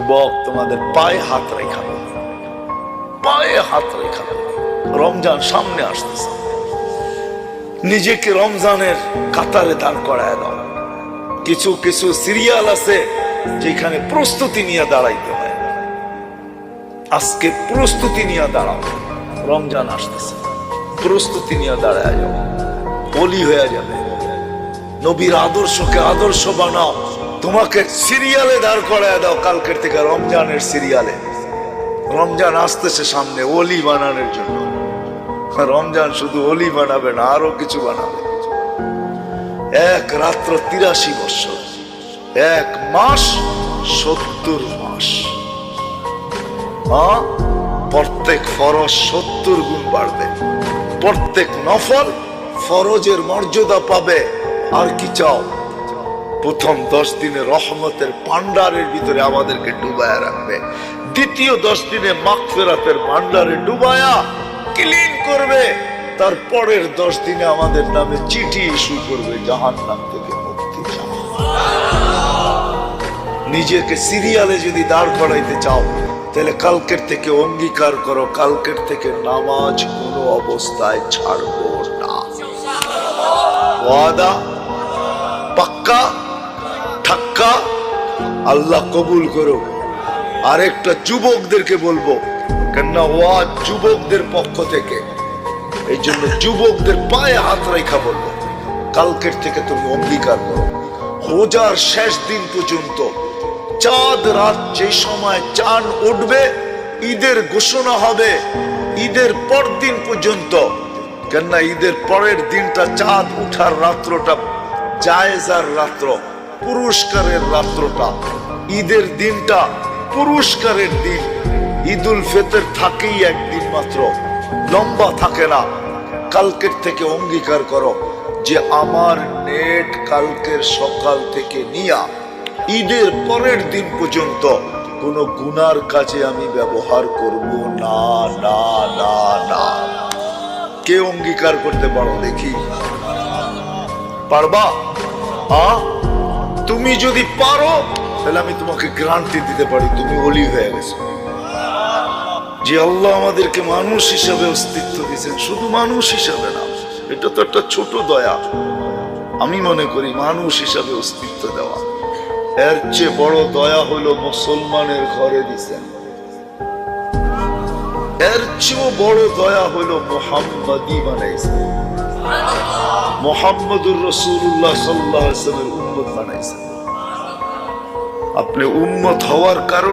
যুবক, তোমাদের পায়ে হাত রেখা, পায়ে হাত রেখা। রমজান সামনে আসতেছে, নিজেকে রমজানের কাতারে দাঁড় করায় দাও। কিছু কিছু সিরিয়াল আছে যেখানে প্রস্তুতি নিয়ে দাঁড়াইতে হয়। আজকে প্রস্তুতি নিয়ে দাঁড়াও, রমজান আসতেছে, প্রস্তুতি নিয়ে দাঁড়ায় যাও, বলি হয়ে যাবে। নবীর আদর্শকে আদর্শ বানাও, তোমাকে সিরিয়ালে দাঁড় করায় দাও। কালকের থেকে রমজানের সিরিয়ালে, রমজান আসতেছে সামনে ওলি বানানোর জন্য। রমজান শুধু ওলি বানাবে না, আরো কিছু বানাবে। এক রাত্র 83 বছর, এক মাস 70 মাস। প্রত্যেক ফরজ 70 গুণ বাড়বে, প্রত্যেক নফল ফরজের মর্যাদা পাবে। আর কি চাও? প্রথম 10 দিনে রহমতের ভান্ডারের ভিতরে আমাদেরকে ডুবায়া রাখবে, দ্বিতীয় 10 দিনে মাগফিরাতের ভান্ডারে ডুবায়া ক্লিন করবে, তারপরের 10 দিনে আমাদের নামে চিঠি ইস্যু করবে, জাহান্নাম থেকে মুক্তি চাও। নিজেকে সিরিয়ালে যদি দাঁড় করাইতে চাও, তাহলে কালকের থেকে অঙ্গীকার করো, কালকের থেকে নামাজ কোনো অবস্থায় ছাড়বো না। ওয়াদা পাক্কা ঠাক্কা, আল্লাহ কবুল করো। আরেকটা যুবকদেরকে বলবো, কেননা ওয়াজ যুবকদের পক্ষ থেকে, এই জন্য যুবকদের পায়ে হাত রেখা বলবো, কালকের থেকে তুমি অঙ্গীকার করো, রোজার শেষ দিন পর্যন্ত, চাঁদ রাত যে সময় চাঁদ উঠবে, ঈদের ঘোষণা হবে ঈদের পর দিন পর্যন্ত। কেননা ঈদের পরের দিনটা চাঁদ উঠার রাত্রটা জায়েজার রাত্র, পুরস্কারের রাত্রটা। ঈদের দিনটা পুরস্কারের দিন। ঈদুল ফিতর থাকেই একদিন মাত্র, লম্বা থাকে না। কালকের থেকে অঙ্গীকার করো যে আমার নেট কালকের সকাল থেকে নিয়া ঈদের পরের দিন পর্যন্ত কোনো গুনার কাজে আমি ব্যবহার করব না, না, না, না। কে অঙ্গীকার করতে পারো দেখি? পারবা? তুমি যদি পারো, তাহলে আমি তোমাকে গ্যারান্টি দিতে পারি তুমি ওলি হয়ে গেছো। যে আল্লাহ আমাদেরকে মানুষ হিসাবে অস্তিত্ব দিয়েছেন, শুধু মানুষ হিসাবে না, এটা তো একটা ছোট দয়া। আমি মনে করি মানুষ হিসাবে অস্তিত্ব দেওয়া, এর চেয়ে বড় দয়া হলো মুসলমানের ঘরে দিছেন। এর চেয়েও বড় দয়া হলো মুহাম্মাদি বানাইছেন, মুহাম্মদুর রাসূলুল্লাহ সাল্লাল্লাহু আলাইহি ওয়াসাল্লামের উম্মত বানাইছেন। আপনি উম্মত হওয়ার কারণে